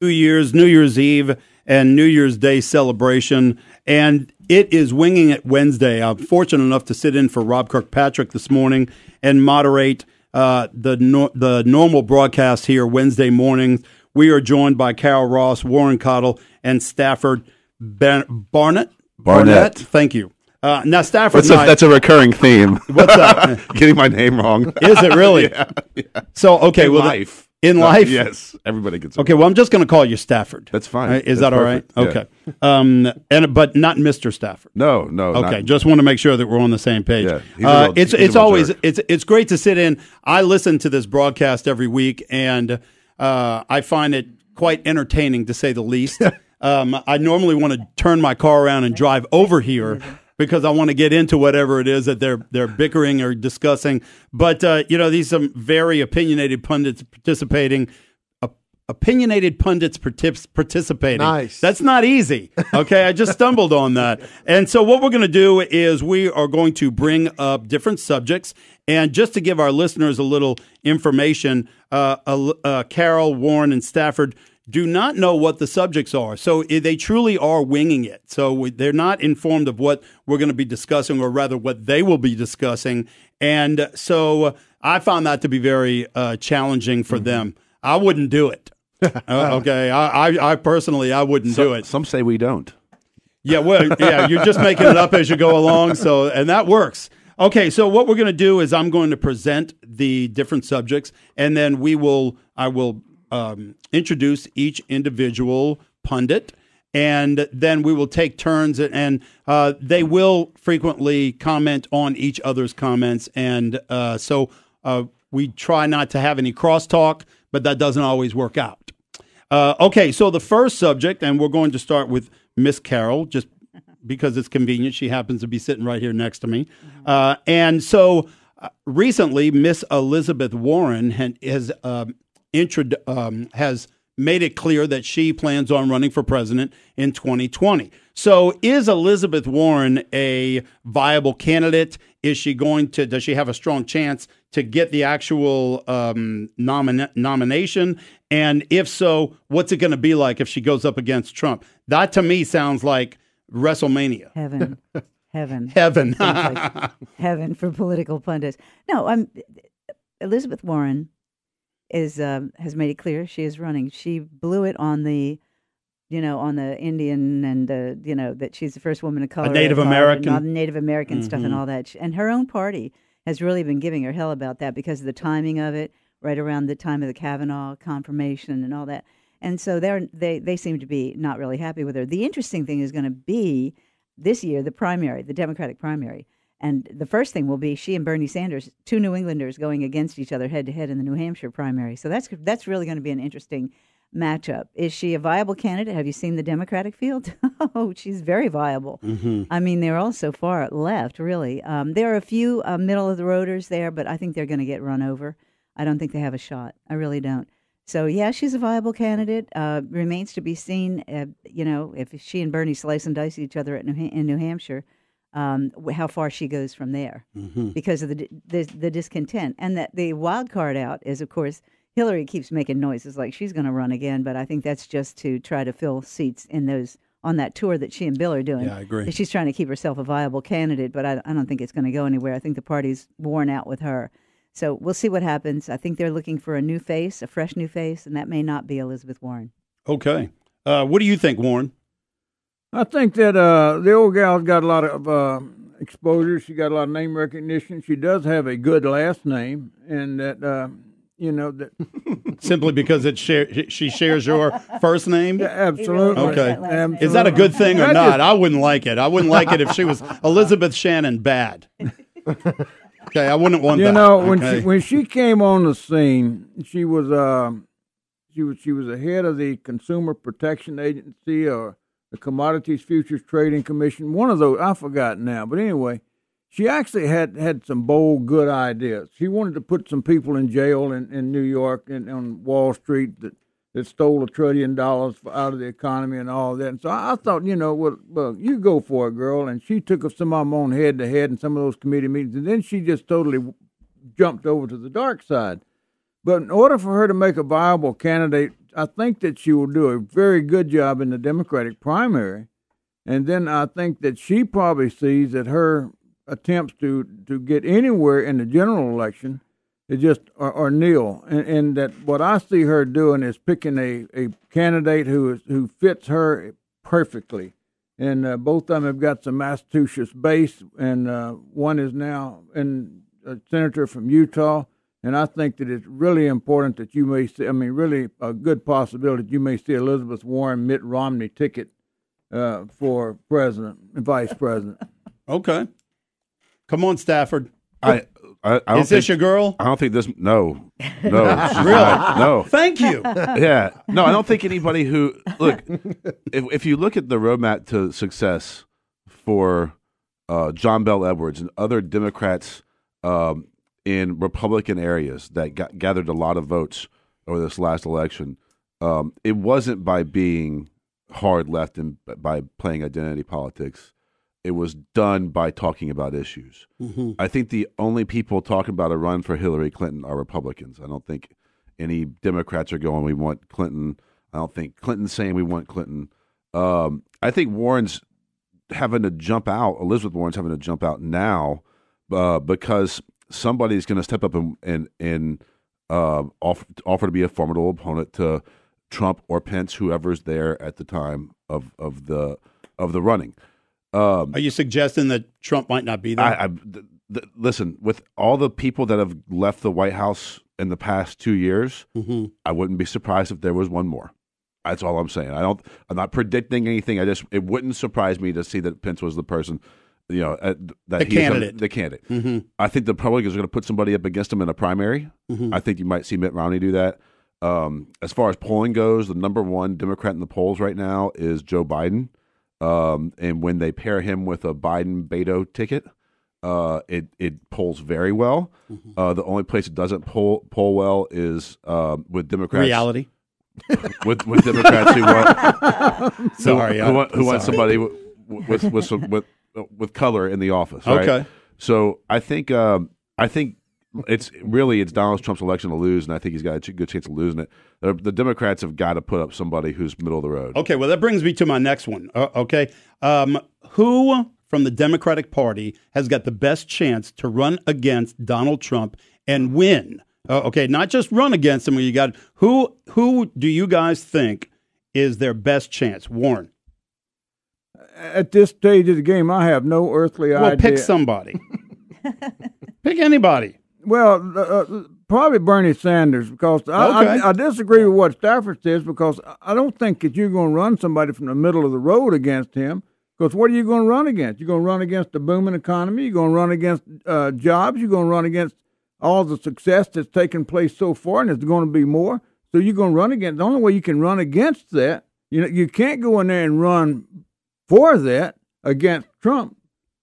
New Year's Eve, and New Year's Day celebration. And it is Winging It Wednesday. I'm fortunate enough to sit in for Rob Kirkpatrick this morning and moderate the normal broadcast here Wednesday mornings. We are joined by Carol Ross, Warren Caudle, and Stafford Barnett. Thank you. Now, Stafford, that's a recurring theme. What's that? Getting my name wrong. Is it really? Yeah. So, okay. Life. In life? Yes. Everybody gets it. Okay, well, I'm just going to call you Stafford. That's fine. Is That's that all right? perfect. Okay. But not Mr. Stafford. No. Okay, just want to make sure that we're on the same page. Yeah, it's great to sit in. I listen to this broadcast every week, and I find it quite entertaining, to say the least. I normally want to turn my car around and drive over here because I want to get into whatever it is that they're bickering or discussing. But these some very opinionated pundits participating. Nice. That's not easy. Okay, I just stumbled on that. And so what we're going to do is we are going to bring up different subjects. And just to give our listeners a little information, Carol, Warren, and Stafford do not know what the subjects are. So they truly are winging it. So they're not informed of what we're going to be discussing, or rather what they will be discussing. And so I found that to be very challenging for them. I wouldn't do it. Okay. I personally, I wouldn't do it. Some say we don't. Yeah. Well, yeah, you're just making it up as you go along. So, and that works. Okay. So what we're going to do is I'm going to present the different subjects, and then I will introduce each individual pundit, and then we will take turns, and they will frequently comment on each other's comments. And so we try not to have any crosstalk, but that doesn't always work out. Okay, so the first subject, and we're going to start with Miss Carol, just because it's convenient. She happens to be sitting right here next to me. And so recently, Miss Elizabeth Warren has made it clear that she plans on running for president in 2020. So is Elizabeth Warren a viable candidate? Does she have a strong chance to get the actual nomination? And if so, what's it going to be like if she goes up against Trump? That to me sounds like WrestleMania. Heaven. Heaven. Like heaven for political pundits. No, Elizabeth Warren has made it clear she is running. She blew it on the Indian and that she's the first woman of color, Native American stuff and all that. And her own party has really been giving her hell about that because of the timing of it, right around the time of the Kavanaugh confirmation and all that. And so they seem to be not really happy with her. The interesting thing is going to be this year, the Democratic primary. And the first thing will be she and Bernie Sanders, two New Englanders going against each other head-to-head in the New Hampshire primary. So that's really going to be an interesting matchup. Is she a viable candidate? Have you seen the Democratic field? Oh, she's very viable. Mm-hmm. I mean, they're all so far left, really. There are a few middle-of-the-roaders there, but I think they're going to get run over. I don't think they have a shot. I really don't. So, yeah, she's a viable candidate. Remains to be seen, if she and Bernie slice and dice each other in New Hampshire, how far she goes from there because of the discontent. And that the wild card out is, of course, Hillary keeps making noises like she's going to run again, but I think that's just to try to fill seats on that tour that she and Bill are doing. Yeah, I agree. She's trying to keep herself a viable candidate, but I don't think it's going to go anywhere. I think the party's worn out with her. So we'll see what happens. I think they're looking for a fresh new face, and that may not be Elizabeth Warren. Okay. What do you think, Warren? I think that the old gal's got a lot of exposure. She got a lot of name recognition. She does have a good last name, and that simply because she shares your first name. Yeah, absolutely. Okay, absolutely. Is that a good thing or not? I wouldn't like it. I wouldn't like it if she was Elizabeth Shannon bad. Okay, I wouldn't want that. When she came on the scene, she was the head of the Consumer Protection Agency or the Commodities Futures Trading Commission, one of those, I forgot now. But anyway, she actually had some bold, good ideas. She wanted to put some people in jail in New York and on Wall Street that stole $1 trillion out of the economy and all that. And so I thought, well, you go for it, girl. And she took some of them on head-to-head in some of those committee meetings. And then she just totally jumped over to the dark side. But in order for her to make a viable candidate I think that she will do a very good job in the Democratic primary, and then I think that she probably sees that her attempts to get anywhere in the general election is just are nil, and that what I see her doing is picking a candidate who fits her perfectly. And both of them have got some Massachusetts base, and one is now a senator from Utah. And I think that it's really important that you may see, really a good possibility that you may see Elizabeth Warren, Mitt Romney ticket for president and vice president. Okay. Come on, Stafford. I don't Is this your girl? I don't think this. No. Really? No. Thank you. Yeah. No, I don't think anybody who look. If you look at the roadmap to success for John Bel Edwards and other Democrats in Republican areas that gathered a lot of votes over this last election, it wasn't by being hard left and by playing identity politics. It was done by talking about issues. Mm-hmm. I think the only people talking about a run for Hillary Clinton are Republicans. I don't think any Democrats are going, we want Clinton. I don't think Clinton's saying we want Clinton. I think Warren's having to jump out, Elizabeth Warren's having to jump out now because somebody's going to step up and offer to be a formidable opponent to Trump or Pence, whoever's there at the time of the running. Are you suggesting that Trump might not be there? Listen, with all the people that have left the White House in the past 2 years, mm-hmm. I wouldn't be surprised if there was one more. That's all I'm saying. I'm not predicting anything. It wouldn't surprise me to see that Pence was the person, the candidate. Mm-hmm. I think the Republicans are going to put somebody up against him in a primary. Mm-hmm. I think you might see Mitt Romney do that. As far as polling goes, the number one Democrat in the polls right now is Joe Biden. And when they pair him with a Biden-Beto ticket, it polls very well. Mm-hmm. The only place it doesn't poll well is with Democrats. Reality. with Democrats who want want somebody with color in the office. Right? Okay. So I think it's Donald Trump's election to lose, and I think he's got a good chance of losing it. The Democrats have got to put up somebody who's middle of the road. Okay, well, that brings me to my next one. Okay. Who from the Democratic Party has got the best chance to run against Donald Trump and win? Okay, not just run against him. You got who do you guys think is their best chance? Warren. At this stage of the game, I have no earthly idea. Well, pick somebody. Pick anybody. Well, probably Bernie Sanders, because I disagree with what Stafford says, because I don't think that you're going to run somebody from the middle of the road against him, because what are you going to run against? You're going to run against the booming economy. You're going to run against jobs. You're going to run against all the success that's taken place so far, and there's going to be more. So you're going to run against. The only way you can run against that, you can't go in there and run for that against Trump.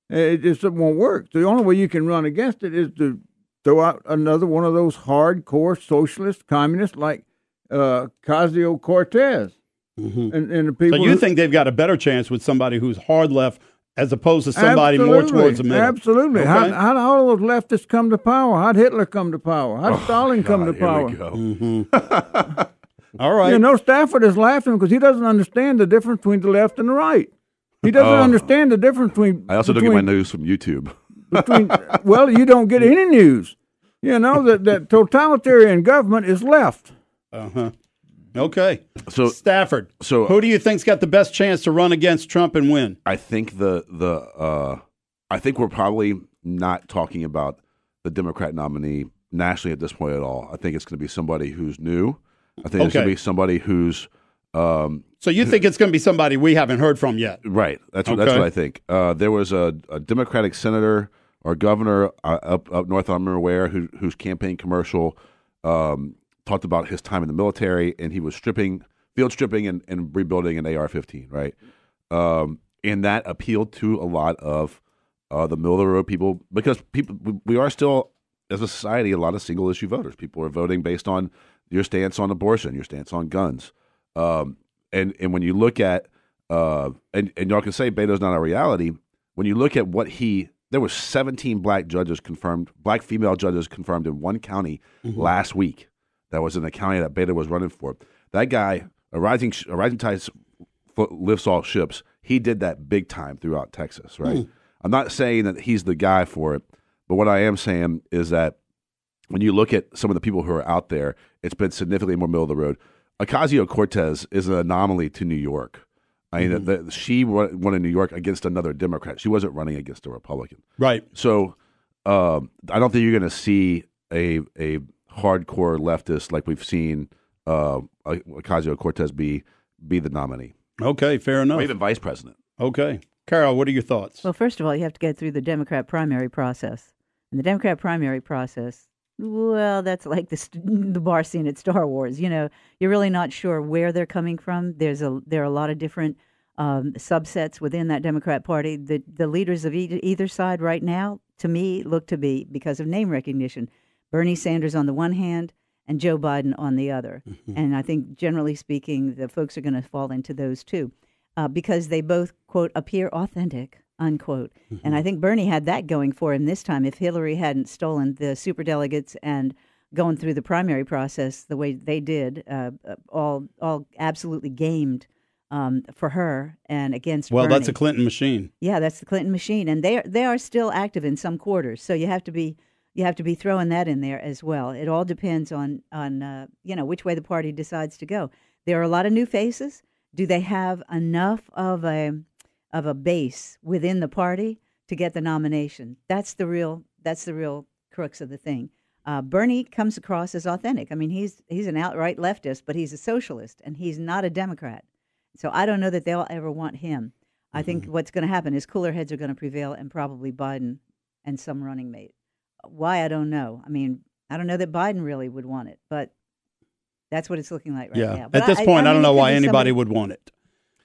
It just won't work. So the only way you can run against it is to throw out another one of those hardcore socialist communists like Ocasio-Cortez. Mm-hmm. And the people. So you think they've got a better chance with somebody who's hard left as opposed to somebody more towards the middle? Absolutely. Okay. How did all those leftists come to power? How did Hitler come to power? How did Stalin come to power? Here we go. Mm-hmm. All right. Stafford is laughing because he doesn't understand the difference between the left and the right. He doesn't understand the difference between. I also don't get my news from YouTube. Well, you don't get any news. That totalitarian government is left. Uh-huh. Okay. So Stafford. So who do you think's got the best chance to run against Trump and win? I think I think we're probably not talking about the Democrat nominee nationally at this point at all. I think it's going to be somebody who's new. I think it's going to be somebody who's. So you think it's going to be somebody we haven't heard from yet? Right. That's what I think. There was a Democratic senator or governor up north, I don't remember where, whose campaign commercial talked about his time in the military, and he was field stripping and rebuilding an AR-15, right? And that appealed to a lot of the middle of the road people, because we are still, as a society, a lot of single issue voters. People are voting based on your stance on abortion, your stance on guns. And when you look at, and y'all can say Beto's not a reality, when you look at there were 17 black female judges confirmed in one county last week. that was in the county that Beta was running for. That guy, a rising tide lifts all ships. He did that big time throughout Texas, right? I'm not saying that he's the guy for it, but what I am saying is that when you look at some of the people who are out there, it's been significantly more middle of the road. Ocasio-Cortez is an anomaly to New York. I mean, she won in New York against another Democrat. She wasn't running against a Republican. Right. So I don't think you're going to see a hardcore leftist like we've seen Ocasio-Cortez be the nominee. Okay, fair enough. Or even vice president. Okay. Carol, what are your thoughts? Well, first of all, you have to get through the Democrat primary process. And the Democrat primary process, well, that's like the bar scene at Star Wars. You know, you're really not sure where they're coming from. There are a lot of different subsets within that Democrat Party. The leaders of either side right now, to me, look to be, because of name recognition, Bernie Sanders on the one hand and Joe Biden on the other. And I think, generally speaking, the folks are going to fall into those two because they both, quote, appear authentic, unquote. And I think Bernie had that going for him this time. If Hillary hadn't stolen the superdelegates and going through the primary process the way they did, all absolutely gamed for her and against Bernie. That's a Clinton machine. Yeah, that's the Clinton machine. And they are still active in some quarters. So you have to be throwing that in there as well. It all depends on which way the party decides to go. There are a lot of new faces. Do they have enough of a base within the party to get the nomination? That's the real crux of the thing. Bernie comes across as authentic. I mean, he's an outright leftist, but he's a socialist, and he's not a Democrat. So I don't know that they'll ever want him. I think what's going to happen is cooler heads are going to prevail, and probably Biden and some running mate. Why, I don't know. I mean, I don't know that Biden really would want it, but that's what it's looking like right now. But At this point, I don't know why anybody would want it.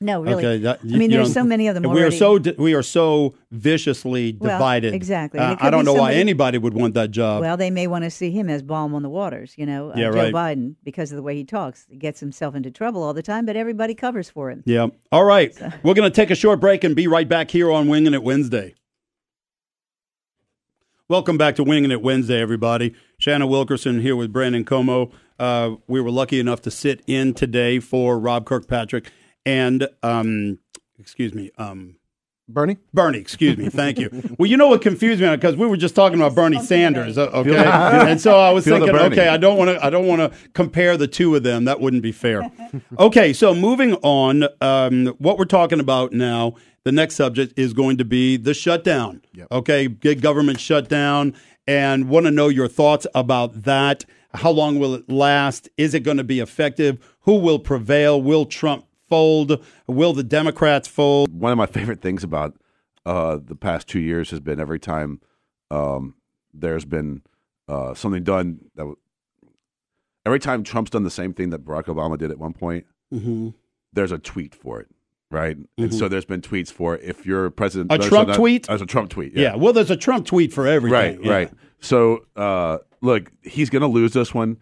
No, really. Okay, there's so many of them already. We are so viciously divided. Well, exactly. I don't know why anybody would want that job. Well, they may want to see him as balm on the waters, Joe Biden, because of the way he talks. He gets himself into trouble all the time, but everybody covers for him. Yeah. All right. So. We're going to take a short break and be right back here on Wingin' It Wednesday. Welcome back to Wingin' It Wednesday, everybody. Shanna Wilkerson here with Brandon Como. We were lucky enough to sit in today for Rob Kirkpatrick and, Bernie, excuse me, thank you. Well, you know what confused me, because we were just talking about Bernie Sanders, okay? And so I was thinking, okay, I don't want to compare the two of them. That wouldn't be fair. Okay, so moving on, what we're talking about now, the next subject is going to be the shutdown. Yep. Okay, big government shutdown, and want to know your thoughts about that. How long will it last? Is it going to be effective? Who will prevail? Will Trump fold? Will the Democrats fold? One of my favorite things about the past 2 years has been every time there's been something done every time Trump's done the same thing that Barack Obama did at one point, there's a tweet for it, right? And so there's been tweets for if you're president. A Trump tweet? There's a Trump tweet, yeah. Well, there's a Trump tweet for everything. Right. So, look, he's going to lose this one.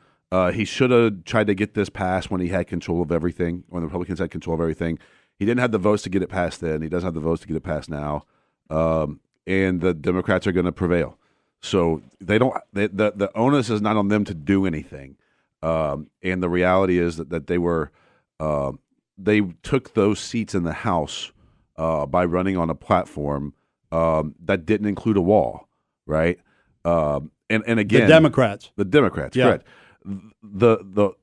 He should have tried to get this passed when he had control of everything, when the Republicans had control of everything. He didn't have the votes to get it passed then. He doesn't have the votes to get it passed now. And the Democrats are going to prevail. So they don't. The onus is not on them to do anything. And the reality is that they were they took those seats in the House by running on a platform that didn't include a wall, right? And again, the Democrats, yeah. Correct.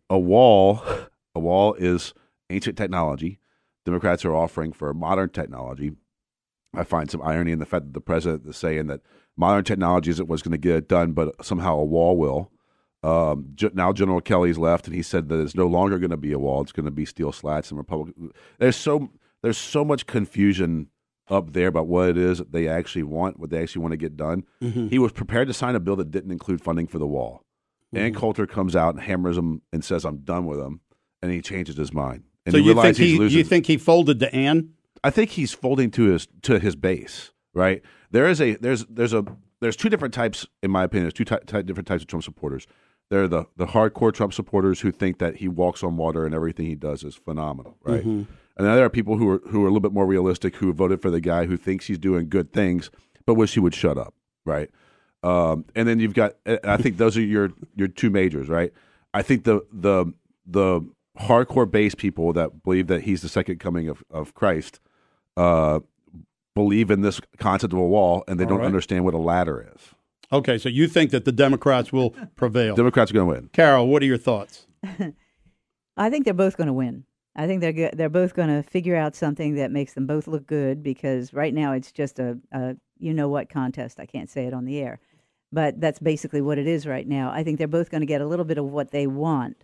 A wall is ancient technology. Democrats are offering for modern technology. I find some irony in the fact that the president is saying that modern technology isn't what's going to get it done, but somehow a wall will. Now General Kelly's left, and he said that it's no longer going to be a wall; it's going to be steel slats. And Republican, there's so much confusion up there about what it is that they actually want, what they actually want to get done. He was prepared to sign a bill that didn't include funding for the wall. Ann Coulter comes out and hammers him and says, "I'm done with him," and he changes his mind. And so you think he folded to Ann? I think he's folding to his base. Right? There's two different types, in my opinion. There's two different types of Trump supporters. There are the hardcore Trump supporters who think that he walks on water and everything he does is phenomenal, right? And then there are people who are a little bit more realistic, who voted for the guy who thinks he's doing good things but wish he would shut up, right? And then you've got, I think those are your two majors, right? I think the hardcore base people that believe that he's the second coming of Christ believe in this concept of a wall, and they don't understand what a ladder is. Okay, so you think that the Democrats will prevail? Democrats are going to win. Carol, what are your thoughts? I think they're both going to win. I think they're both going to figure out something that makes them both look good, because right now it's just a you-know-what contest. I can't say it on the air, but that's basically what it is right now. I think they're both going to get a little bit of what they want.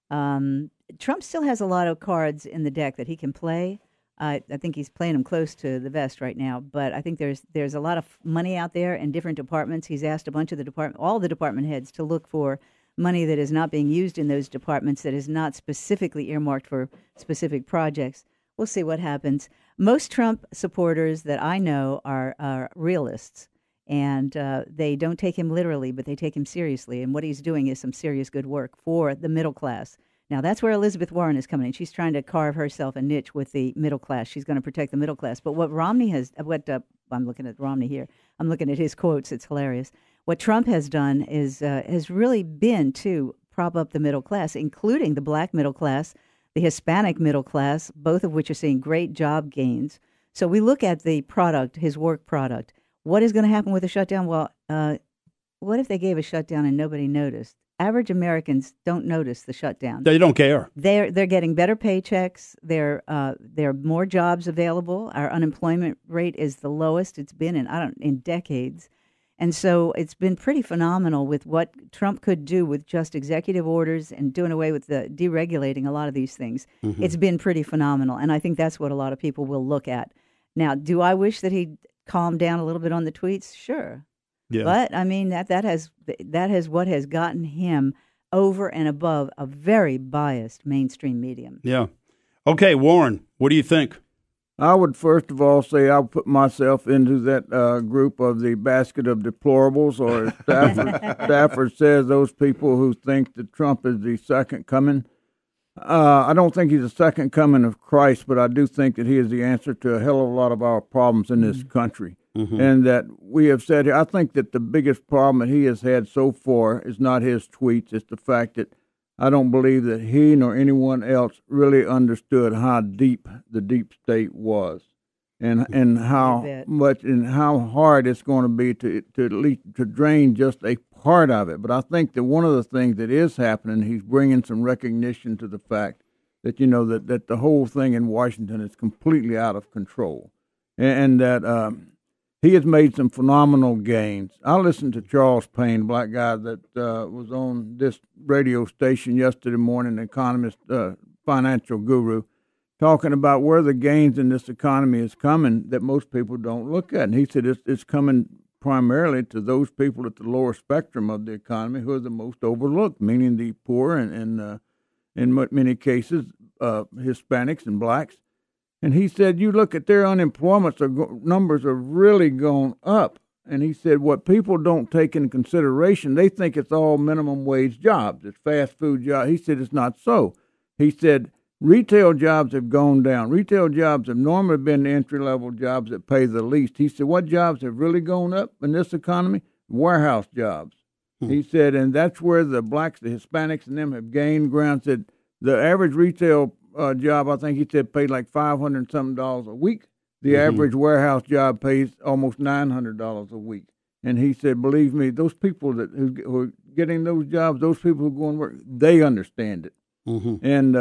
Trump still has a lot of cards in the deck that he can play. I think he's playing them close to the vest right now, but I think there's a lot of money out there in different departments. He's asked a bunch of all the department heads to look for money that is not being used in those departments, that is not specifically earmarked for specific projects. We'll see what happens. Most Trump supporters that I know are realists, and they don't take him literally, but they take him seriously. And what he's doing is some serious good work for the middle class. Now, that's where Elizabeth Warren is coming in. She's trying to carve herself a niche with the middle class. She's going to protect the middle class. But what Romney has, I'm looking at Romney here. I'm looking at his quotes. It's hilarious. What Trump has done is has really been to prop up the middle class, including the black middle class, the Hispanic middle class, both of which are seeing great job gains. So we look at the product, his work product. What is going to happen with the shutdown? Well, what if they gave a shutdown and nobody noticed? Average Americans don't notice the shutdown. They don't care. They're getting better paychecks. There are more jobs available. Our unemployment rate is the lowest it's been in decades. And so it's been pretty phenomenal with what Trump could do with just executive orders and doing away with the deregulating a lot of these things. Mm-hmm. It's been pretty phenomenal, and I think that's what a lot of people will look at. Now, do I wish that he'd calmed down a little bit on the tweets? Sure. Yeah. But I mean that has what has gotten him over and above a very biased mainstream medium. Yeah. Okay, Warren, what do you think? I would first of all say I'll put myself into that group of the basket of deplorables, or Stafford says, those people who think that Trump is the second coming. I don't think he's the second coming of Christ, but I do think that he is the answer to a hell of a lot of our problems in this country. Mm-hmm. And that we have said here, I think that the biggest problem that he has had so far is not his tweets. It's the fact that I don't believe that he nor anyone else really understood how deep the deep state was, and how much and how hard it's going to be to at least to drain just a part of it. But I think that one of the things that is happening, he's bringing some recognition to the fact that that the whole thing in Washington is completely out of control, and that he has made some phenomenal gains. I listened to Charles Payne, black guy that was on this radio station yesterday morning, an economist, financial guru, talking about where the gains in this economy is coming that most people don't look at. And he said it's coming primarily to those people at the lower spectrum of the economy who are the most overlooked, meaning the poor and in many cases, Hispanics and blacks. And he said, you look at their unemployment numbers are really going up. And he said, what people don't take into consideration, they think it's all minimum wage jobs. It's fast food jobs. He said, it's not so. He said, retail jobs have gone down. Retail jobs have normally been the entry-level jobs that pay the least. He said, what jobs have really gone up in this economy? Warehouse jobs. He said, and that's where the blacks, the Hispanics, and them have gained ground. Said the average retail job, I think he said, paid like $500-something a week. The average warehouse job pays almost $900 a week. And he said, believe me, those people who are getting those jobs, those people who go and work, they understand it. Mm-hmm. And,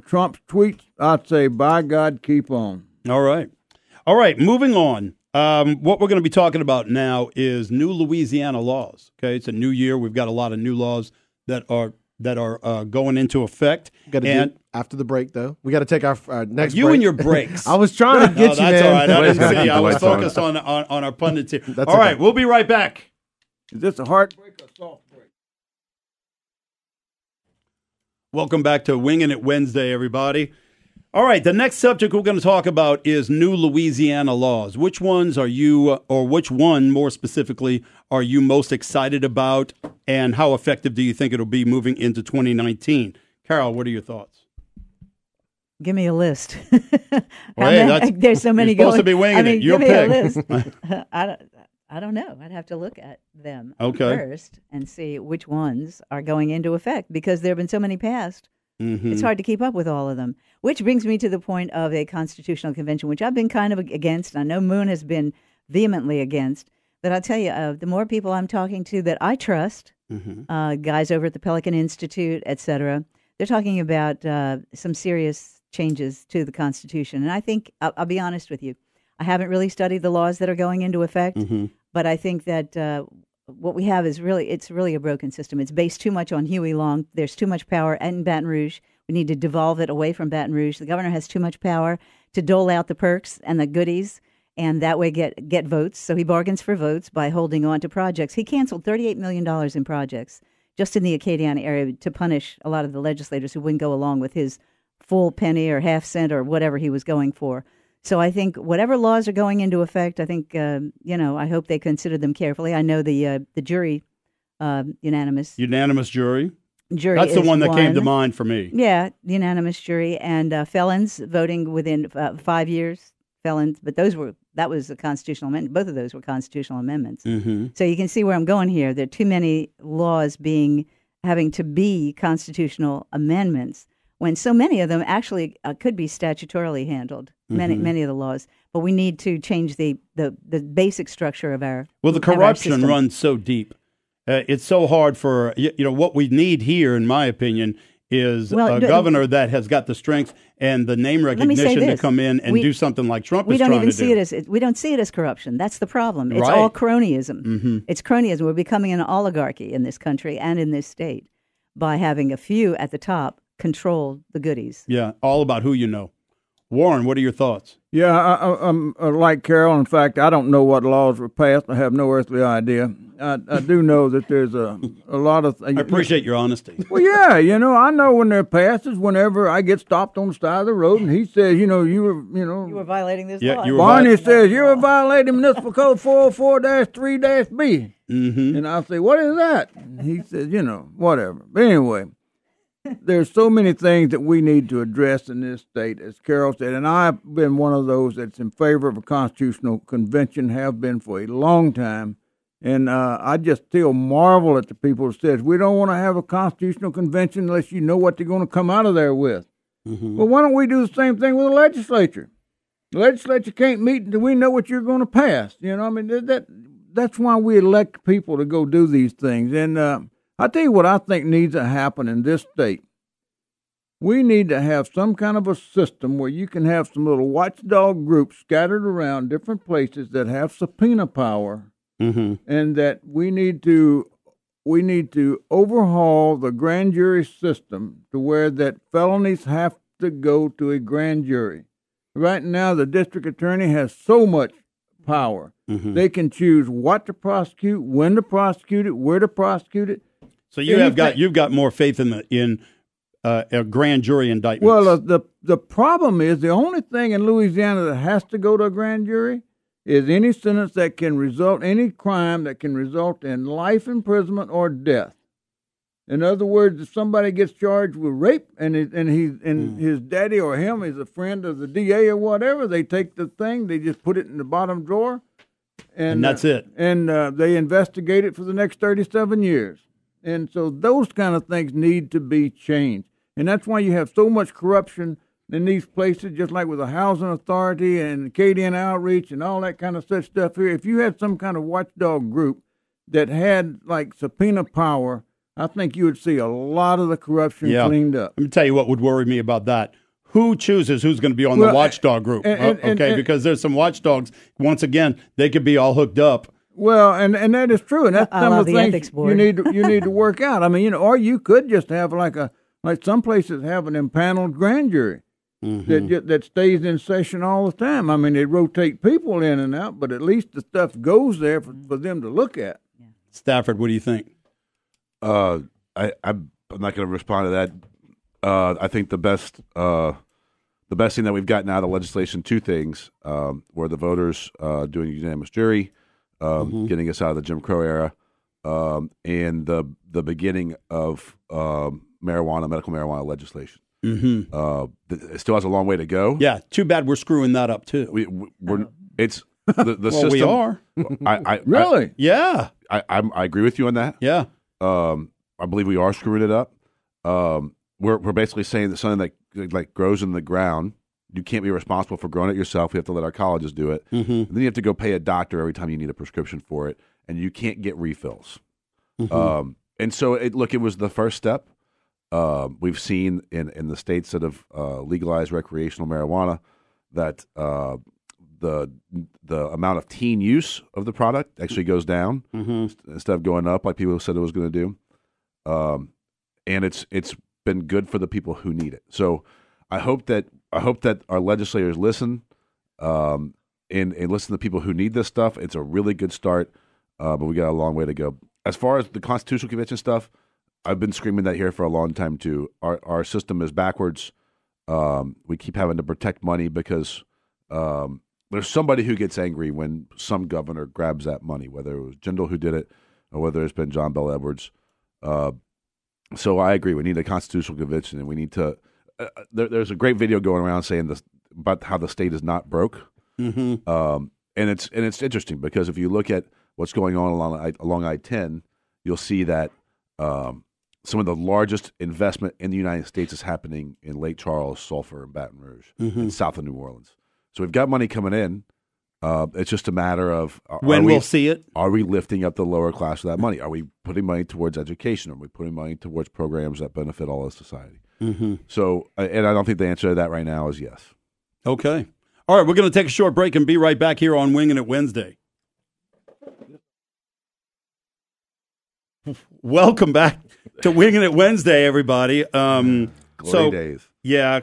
Trump's tweets, I'd say, by God, keep on. All right. Moving on. What we're going to be talking about now is new Louisiana laws. Okay, it's a new year. We've got a lot of new laws that are going into effect. And after the break, though, we got to take our next. You break. And your breaks. I was trying to get you, that's man. All right. I didn't see. I was focused on our pundits here. All right, we'll be right back. Is this a hard break or soft break? Welcome back to Wingin It Wednesday, everybody. All right, the next subject we're going to talk about is new Louisiana laws. Which ones are you, or which one more specifically, are you most excited about, and how effective do you think it'll be moving into 2019? Carol, what are your thoughts? Give me a list. Well, hey, there's so many you're supposed going. to be winging it. Your give pick. Me a list. I don't know. I'd have to look at them Okay. first and see which ones are going into effect because there have been so many passed. It's hard to keep up with all of them. Which brings me to the point of a constitutional convention, which I've been kind of against. I know Moon has been vehemently against. But I'll tell you, the more people I'm talking to that I trust, guys over at the Pelican Institute, et cetera, they're talking about some serious changes to the Constitution. And I think, I'll be honest with you, I haven't really studied the laws that are going into effect, but I think that what we have is it's really a broken system. It's based too much on Huey Long. There's too much power in Baton Rouge. We need to devolve it away from Baton Rouge. The governor has too much power to dole out the perks and the goodies, and that way get votes. So he bargains for votes by holding on to projects. He canceled $38 million in projects just in the Acadiana area to punish a lot of the legislators who wouldn't go along with his full penny or half cent or whatever he was going for. So I think whatever laws are going into effect, I think, I hope they consider them carefully. I know the jury, unanimous. Unanimous jury. That's the one that came to mind for me. Yeah, unanimous jury. And felons voting within 5 years, felons. But that was a constitutional amendment. Both of those were constitutional amendments. So you can see where I'm going here. There are too many laws having to be constitutional amendments, when so many of them actually could be statutorily handled, many of the laws. But we need to change the basic structure of our Well, the of our corruption system. runs so deep. It's so hard for, what we need here, in my opinion, is a governor that has got the strength and the name recognition to come in and do something like Trump is trying to do. We don't see it as corruption. That's the problem. It's all cronyism. It's cronyism. We're becoming an oligarchy in this country and in this state by having a few at the top control the goodies. Yeah, all about who you know. Warren, what are your thoughts? Yeah, I'm like Carol. In fact, I don't know what laws were passed. I have no earthly idea. I do know that there's a lot of. I appreciate your honesty. Well, yeah, I know when they're passed is whenever I get stopped on the side of the road and he says, you were violating this law. Barney says you were violating Municipal Code 404-3-B. And I'll say, what is that? And he says, whatever. But anyway. There's so many things that we need to address in this state, as Carol said, and I've been one of those that's in favor of a constitutional convention, have been for a long time, and I just still marvel at the people who says we don't want to have a constitutional convention unless you know what they're going to come out of there with. Well, why don't we do the same thing with the legislature? The legislature can't meet until we know what you're going to pass. That's why we elect people to go do these things, and I'll tell you what I think needs to happen in this state. We need to have some kind of a system where you can have some little watchdog groups scattered around different places that have subpoena power, and that we need to overhaul the grand jury system to where that felonies have to go to a grand jury. Right now, the district attorney has so much power. They can choose what to prosecute, when to prosecute it, where to prosecute it. So you've got more faith in a grand jury indictment. Well, the problem is the only thing in Louisiana that has to go to a grand jury is any sentence that can result, any crime that can result in life imprisonment or death. In other words, if somebody gets charged with rape and his daddy or him is a friend of the DA or whatever, they take the thing, they just put it in the bottom drawer, and that's it. And they investigate it for the next 37 years. And so those kind of things need to be changed. And that's why you have so much corruption in these places, just like with the Housing Authority and Acadian Outreach and all that kind of such stuff here. If you had some kind of watchdog group that had like subpoena power, I think you would see a lot of the corruption cleaned up. Let me tell you what would worry me about that. Who chooses who's going to be on the watchdog group? Because there's some watchdogs, once again, they could be all hooked up. Well, and that is true, and that's some of the things you need to work out. I mean, or you could just have like some places have an impaneled grand jury that stays in session all the time. I mean, they rotate people in and out, but at least the stuff goes there for them to look at. Yeah. Stafford, what do you think? I'm not going to respond to that. I think the best thing that we've gotten out of the legislation, two things, were the voters doing a unanimous jury. Getting us out of the Jim Crow era, and the beginning of medical marijuana legislation. It still has a long way to go. Yeah, too bad we're screwing that up too. The Well, system, we are. Really? Yeah. I agree with you on that. Yeah. I believe we are screwing it up. We're basically saying that something like grows in the ground, you can't be responsible for growing it yourself. We have to let our colleges do it. Mm-hmm. And then you have to go pay a doctor every time you need a prescription for it, and you can't get refills. Mm-hmm. And so, it was the first step. We've seen in the states that have legalized recreational marijuana that the amount of teen use of the product actually goes down instead of going up like people said it was going to do. And it's been good for the people who need it. So I hope that our legislators listen and listen to people who need this stuff. It's a really good start, but we got a long way to go. As far as the Constitutional Convention stuff, I've been screaming that here for a long time too. Our system is backwards. We keep having to protect money because there's somebody who gets angry when some governor grabs that money, whether it was Jindal who did it or whether it's been John Bell Edwards. So I agree. We need a constitutional convention, and we need to. There's a great video going around saying this about how the state is not broke, and it's interesting because if you look at what's going on along I-10, you'll see that some of the largest investment in the United States is happening in Lake Charles, Sulphur, and Baton Rouge, and south of New Orleans. So we've got money coming in. It's just a matter of when we'll see it. Are we lifting up the lower class with that money? Are we putting money towards education? Are we putting money towards programs that benefit all of society? So, and I don't think the answer to that right now is yes. Okay. All right, we're going to take a short break and be right back here on Wingin' It Wednesday. Welcome back to Wingin' It Wednesday, everybody. Glory days. Yeah.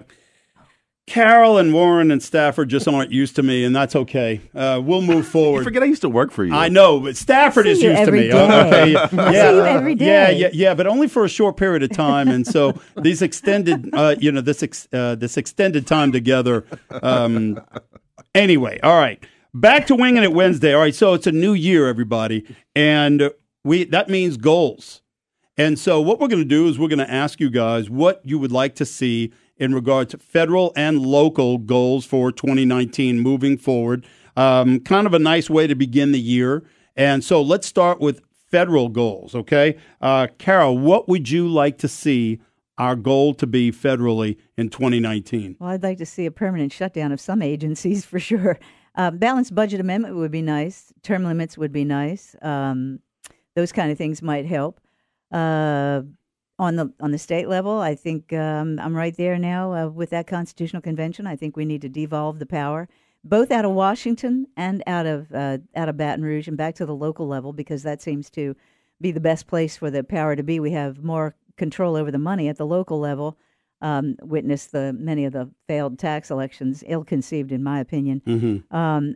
Carol and Warren and Stafford just aren't used to me, and that's okay. We'll move forward. You forget I used to work for you. I know, but Stafford is used to me. Day. Okay. I see you every day. Yeah, but only for a short period of time, and so these extended, this extended time together. Anyway, all right, back to Wingin' It Wednesday. All right, so it's a new year, everybody, and that means goals. And so what we're going to do is we're going to ask you guys what you would like to see in regard to federal and local goals for 2019 moving forward. Kind of a nice way to begin the year. And so let's start with federal goals, okay? Carol, what would you like to see our goal to be federally in 2019? Well, I'd like to see a permanent shutdown of some agencies for sure. Balanced budget amendment would be nice. Term limits would be nice. Those kind of things might help. On the state level, I think I'm right there now with that constitutional convention. I think we need to devolve the power, both out of Washington and out of Baton Rouge and back to the local level, because that seems to be the best place for the power to be. We have more control over the money at the local level. Witness many of the failed tax elections, ill-conceived in my opinion.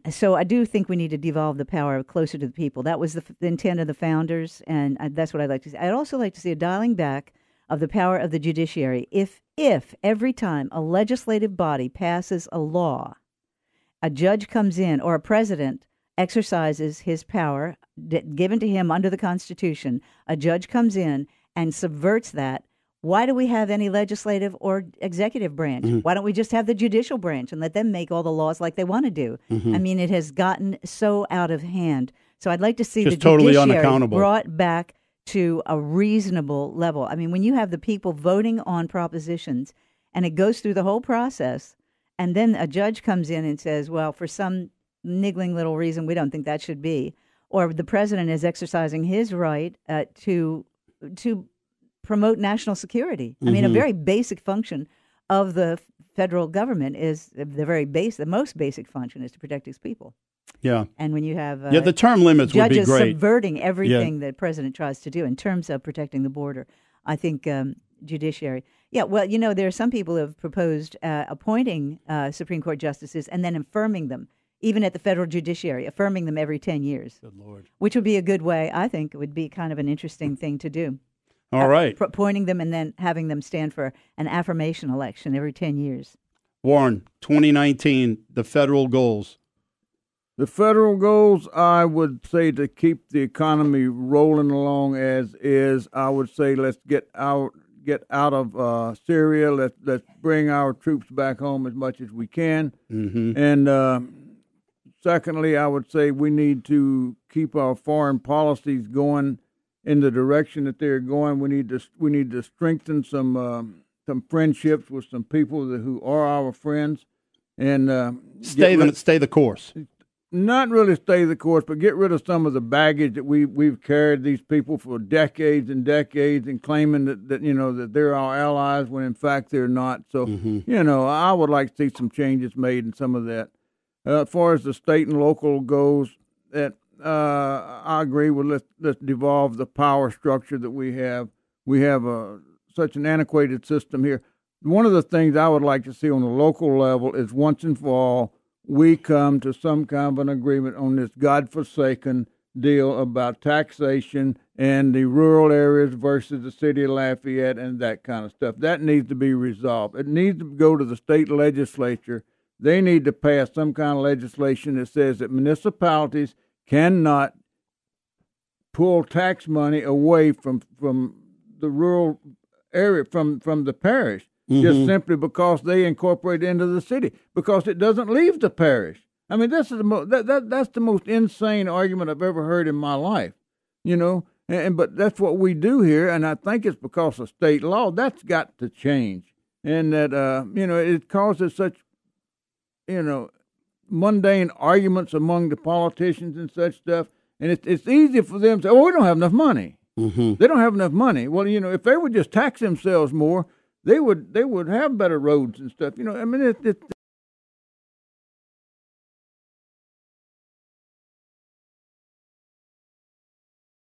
So I do think we need to devolve the power closer to the people. That was the intent of the founders, and that's what I'd like to see. I'd also like to see a dialing back of the power of the judiciary. If every time a legislative body passes a law, a judge comes in or a president exercises his power given to him under the Constitution, a judge comes in and subverts that, why do we have any legislative or executive branch? Why don't we just have the judicial branch and let them make all the laws like they want to do? I mean, it has gotten so out of hand. So I'd like to see Just the totally judiciary unaccountable. brought back to a reasonable level. I mean, when you have the people voting on propositions and it goes through the whole process, and then a judge comes in and says, well, for some niggling little reason, we don't think that should be, or the president is exercising his right to promote national security. I mean, a very basic function of the federal government is the most basic function is to protect its people. Yeah. And when you have the term limits would be judges great. subverting everything the president tries to do in terms of protecting the border, I think judiciary. Yeah, well, there are some people who have proposed appointing Supreme Court justices and then affirming them, even at the federal judiciary, affirming them every 10 years. Good Lord. Which would be a good way, I think. It would be kind of an interesting thing to do. All right. Appointing them and then having them stand for an affirmation election every 10 years. Warren, 2019, the federal goals. The federal goals, I would say, to keep the economy rolling along as is. I would say let's get out of Syria. Let's bring our troops back home as much as we can, and Secondly, I would say we need to keep our foreign policies going in the direction that they're going. We need to strengthen some friendships with some people who are our friends, and stay the course. Not really stay the course, but get rid of some of the baggage that we've carried these people for decades and decades, and claiming that that they're our allies when in fact they're not. So I would like to see some changes made in some of that. As far as the state and local goes, that I agree with. Let's devolve the power structure that we have. We have such an antiquated system here. One of the things I would like to see on the local level is once and for all, we come to some kind of an agreement on this godforsaken deal about taxation and the rural areas versus the city of Lafayette and that kind of stuff. That needs to be resolved. It needs to go to the state legislature. They need to pass some kind of legislation that says that municipalities cannot pull tax money away from the rural area, from the parish. Just simply because they incorporate it into the city, because it doesn't leave the parish. I mean, this is that's the most insane argument I've ever heard in my life, but that's what we do here, and I think it's because of state law. That's got to change, and that it causes such mundane arguments among the politicians and such stuff, and it's easy for them to say, "Oh, we don't have enough money." They don't have enough money. Well, if they would just tax themselves more, they would have better roads and stuff. I mean,